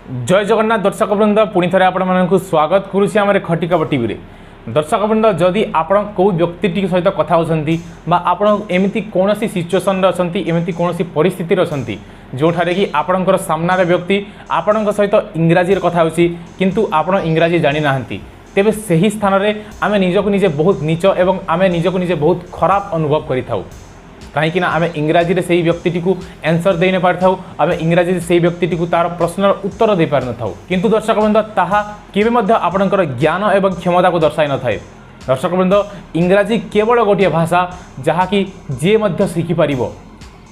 जय जगन्नाथ दर्शक वृंद पुणी थे आपको स्वागत करुँच आम खटिकब टीवी दर्शक वृंद जदि आप व्यक्ति सहित कथा होती एमती कौन सिचुएसन अच्छा एमती कौन परिस्थिति अच्छा जो ठारे कि आपणकर सामनार व्यक्ति आपण सहित इंग्राजी कथा होची किंतु आपण इंग्राजी जानी नाहंती तेबे सही स्थान में आम निजक निजे बहुत नीच एवं आम निजक निजे बहुत खराब अनुभव करिथाउ कहीं आम इंग्राजी से व्यक्ति को आंसर दे न पारिथाउ आम इंग्राजी से व्यक्ति को तार प्रश्नर उत्तर दे पारि नथाउ किंतु दर्शक वृंद ताहा केबे मध्य आपणकर ज्ञान एवं क्षमता को दर्शाई न थाए। दर्शक वृंद इंग्राजी केवल गोटे भाषा जहाँकि जे मध्य शिखि पारिबो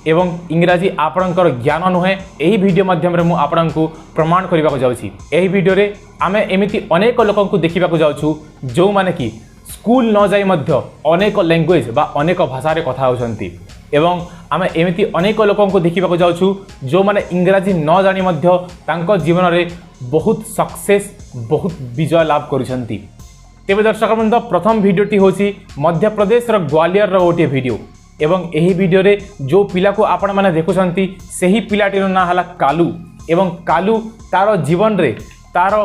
एवं इंग्राजी आपणकर ज्ञान नुहे। यही वीडियो माध्यम रे मु आपणको प्रमाण करने को जाउछि। एही वीडियो रे आमे एमिति अनेक लोकन को देखिबा को जाउछु जो माने कि स्कूल न जाई मध्य अनेक लैंग्वेज बा अनेक भाषा रे कथा होछंती एवं आमे एमिति अनेक लोकन को देखिबा को जाउछु जो माने इंग्राजी न जानी मध्य तांको जीवन रे बहुत सक्सेस बहुत विजय लाभ करिसंती। तेबे दर्शक बंधु प्रथम वीडियोटी होछि मध्य प्रदेश रो ग्वालियर रो गोटे वीडियो एवं यही वीडियो रे जो पिला को आपण माने देखुछंती सही पिलाटीर ना हला कालू एवं कालू तार जीवन रे तार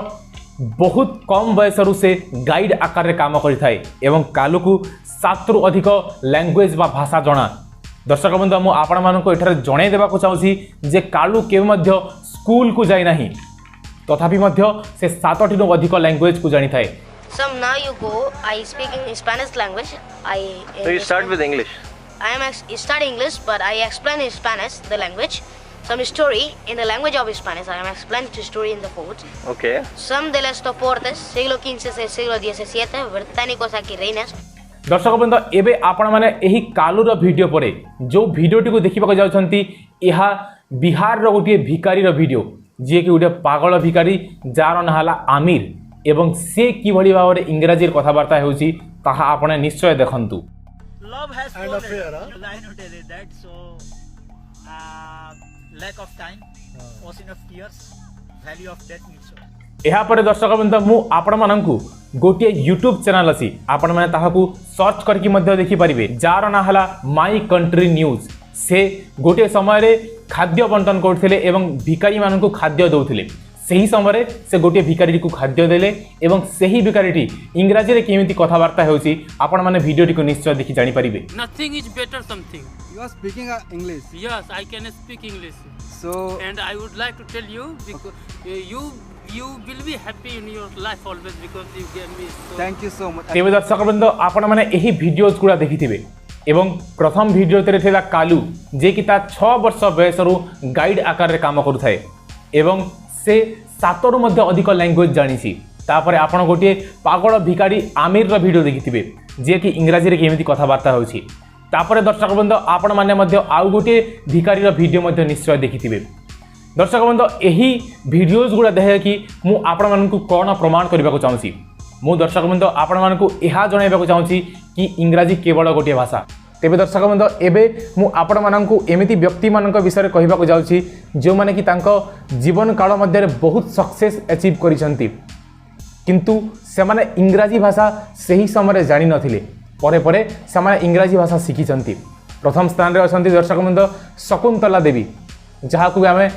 बहुत कम बयसरु से गाइड आकार रे काम करिथाए एवं कालू को 7 रु अधिक लैंग्वेज बा भाषा जणा। दर्शक बंधु मु आपण मानको एठारे जणाई देबा को चाहूसी जे कालू के मध्य स्कूल को जाई नाही तथापि मध्य से 7 टी अधिक लैंग्वेज को जानी थाए। So now you go, I speak in Spanish language. So you start with English. I am studying English, but I explain in Spanish the language. Some story in the language of Spanish. I am explaining to story in the poets. Okay. Some de las soportes siglo XV से siglo XVII británicos aquí reinas. दर्शक बंधु एबे आपण माने एही कालूर video परे जो वीडियोटी को देखिबा को जाउछंती एहा बिहार रो गोटे भिखारी रो वीडियो जे कि गोटे पागल भिखारी जार ना हला आमिर एवं से कि भली भाव रे इंग्राजी कथावार्ता होउची ताहा आपण निश्चय देखंतु। Love has And four affair, legs. huh? Because I know tell you that. So, lack of time, ocean of tears, value of death needs so. ଏହା ପରେ ଦର୍ଶକ ବନ୍ଧୁ ମୁଁ ଆପଣମାନଙ୍କୁ ଗୋଟିଏ ୟୁଟ୍ୟୁବ୍ ଚ୍ୟାନେଲ୍ ଅଛି ଆପଣମାନେ ତାହାକୁ ସର୍ଚ୍ଚ କରିକି ମଧ୍ୟ ଦେଖିପାରିବେ ଯାହାର ନାଁ ହେଲା ମାଇ କଣ୍ଟ୍ରି ନ୍ୟୁଜ୍। ସେ ଗୋଟିଏ ସମୟରେ ଖାଦ୍ୟ ବଣ୍ଟନ କରୁଥିଲେ ଏବଂ ଭିକାରୀମାନଙ୍କୁ ଖାଦ୍ୟ ଦେଉଥିଲେ। ସେହି ସମୟରେ ସେ ଗୋଟିଏ ଭିକାରୀକୁ ଖାଦ୍ୟ ଦେଲେ ଏବଂ ସେହି ଭିକାରୀଟି ଇଂରାଜୀରେ କେମିତି କଥାବାର୍ତ୍ତା ହେଉଛି ଆପଣମାନେ ଭିଡ଼ିଓଟିକୁ ନିଶ୍ଚୟ ଦେଖି ଜାଣିପାରିବେ। Nothing is better something. You are speaking English. Yes, I can speak English. So, And I would like to tell you because you will be happy in your life always because you gave me so thank you so much. ତେବେ ଦର୍ଶକ ବନ୍ଧୁ ଆପଣମାନେ ଏହି videos ଗୁଡ଼ା ଦେଖିଥିବେ ଏବଂ ପ୍ରଥମ ଭିଡ଼ିଓରେ ଥିଲା କାଲୁ ଯେ କି ତା 6 ବର୍ଷ ବୟସରୁ ଗାଇଡ୍ ଆକାରରେ କାମ କରୁଥାଏ ଏବଂ से 7 रु मध्य अधिक लैंग्वेज जानी। तापर आपण गोटे पागल भिखारी आमिर रो वीडियो देखिथिबे जे कि इंग्राजी रे केमिति कथावार्ता होछि। तापर दर्शक बंधु आपण माने मध्य आउ गोटे भिखारी रो वीडियो मध्य निश्चय देखिथिबे। दर्शक बंधु एही वीडियोज गुडा देखे कि मु आपण मानकु कोन प्रमाण करबा को चाहूछि। मु दर्शक बंधु आपण मानकु एहा जणाइबा को चाहूछि कि इंग्राजी केवल गोटे भाषा। तेबे दर्शक बंधु एबे मु आपण मानकु एमिति व्यक्ति मानक विषय कहबा को जाउछि जो माने कि तांको जीवन काल मध्य बहुत सक्सेस अचीव करिसंती किंतु से माने इंग्राजी भाषा सही समय जानि नथिले परे परे से माने इंग्राजी भाषा शिखिसंती। प्रथम स्थान रे असंती दर्शक बंधु शकुंतला देवी जहा को आमे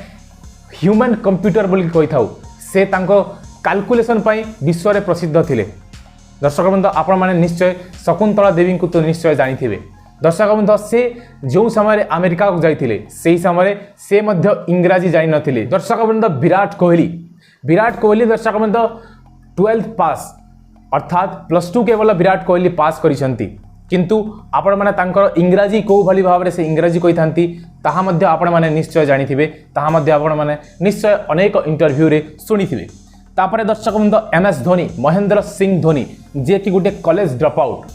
ह्यूमन कंप्यूटर बोली कहि थाउ से तांको कैलकुलेशन पई विश्व रे प्रसिद्ध थिले। दर्शक बंधु आपण माने निश्चय शकुंतला देवी को तो निश्चय जानिथिबे। दर्शक बंधु से जो समय अमेरिका को जाइथिले सेही समय से मध्य इंग्राजी जानि नथिले। दर्शक बंधु विराट कोहली दर्शक बंधु 12th पास अर्थात +2 केवल विराट कोहली पास करिसंती किंतु आपण माने तांकर इंग्राजी को भली भाव रे से इंग्राजी कहि थांती ताहा मध्य आपण माने निश्चय जानिथिबे ताहा मध्य आपण माने निश्चय अनेक इंटरव्यू रे सुनिथिबे। तापर दर्शक बंधु MS धोनी महेंद्र सिंह धोनी जे कि गोटे कॉलेज ड्रॉप आउट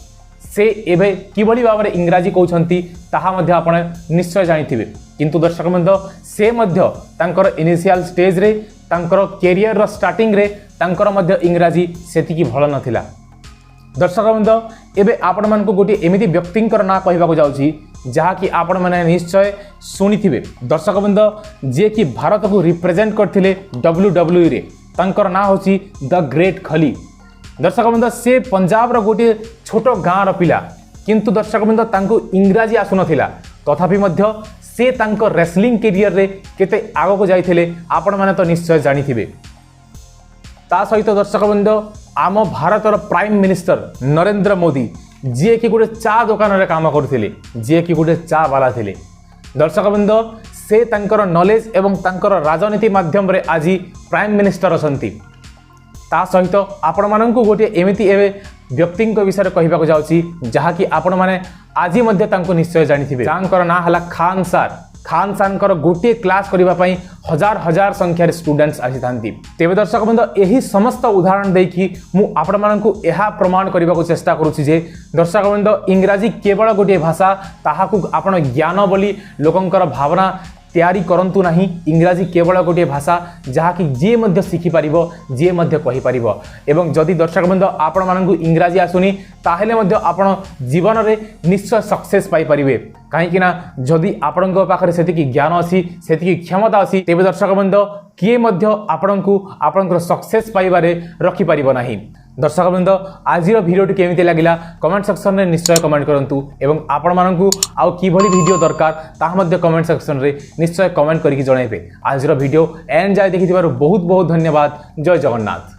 से एबे किभली भाव रे इंग्राजी कहउछंती ताहा मध्य आपण निश्चय जानिथिबे किंतु दर्शक बंधु से मध्य तांकर इनिशियल स्टेज रे तांकर कैरियर रो स्टार्टिंग रे तांकर मध्य इंग्राजी सेति की भल नथिला। दर्शक बंधु एबे आपण मानकु गोटे एमिति व्यक्तिंकर ना कहबा को जाउछि जहा कि आपण माने निश्चय सुनिथिबे। दर्शक बंधु जे कि भारत को रिप्रेजेंट करथिले WWE रे तांकर ना होछि द ग्रेट खली। दर्शक बंधु से पंजाब रो गोटे छोट गाँव रो पिला किंतु दर्शक बंधु तांको इंग्राजी आसु नथिला तथापि मध्य से तांको रेसलिंग कैरियर रे केते आगो को जाइथिले आपण माने तो निश्चय जानिथिबे। ता सहित दर्शक बंधु आम भारतर प्राइम मिनिस्टर नरेंद्र मोदी जी कि गोटे चा दुकान रे काम करथिले, जी कि गोटे चा वाला थिले। दर्शक बंधु से तांकर नॉलेज एवं तांकर राजनीति माध्यम रे आज प्राइम मिनिस्टर असंती। ता सहित आपण माननकु गोटे एमिति एवे व्यक्ति विषय कहबाक जाउची जहाँकि आपण माने आज मध्य तांको निश्चय जानिथिबे। तांकर ना हला खान सार। खान सार गोटे क्लास करबा पई हजार हजार संख्यार स्टूडेंट्स आसी थांती। तेबे दर्शक बंधु एही समस्त उदाहरण देकी मु आपण माननकु एहा प्रमाण करबाक चेष्टा करूची जे दर्शक बंधु इंग्राजी केवल गोटे भाषा ताहाकु आपण ज्ञान बोली लोकंकर भावना तैयारी करंतु नाही। इंग्राजी केवल गोटे भाषा जहाँकि जे मध्य शिखि पारिबो, जे मध्य कहि पारिबो। एवं जदि दर्शक बंधु आपण माननकु इंग्राजी आसुनी ताहेले मध्य आपण जीवन रे निश्चय सक्सेस पाई परिबे। कहीं ना जदि आपणक पाखरे सेतिकी ज्ञान अछि, सेतिकी क्षमता अछि, तेबे दर्शक बंधु किए मध्य आपणकु आपणकर सक्सेस पाइबारे रखि पारिबो नाही। दर्शक बंधु आज भिडियोटी केमिति लागिला कमेंट सेक्शन रे निश्चय कमेंट करंतु एवं आपण माननकु आउ कि भली वीडियो दरकार ताहा मध्य कमेंट सेक्शन रे निश्चय कमेंट करिकि जणाइबे। आज भिडियो एंड जाय देखिथिबार बहुत बहुत धन्यवाद। जय जगन्नाथ।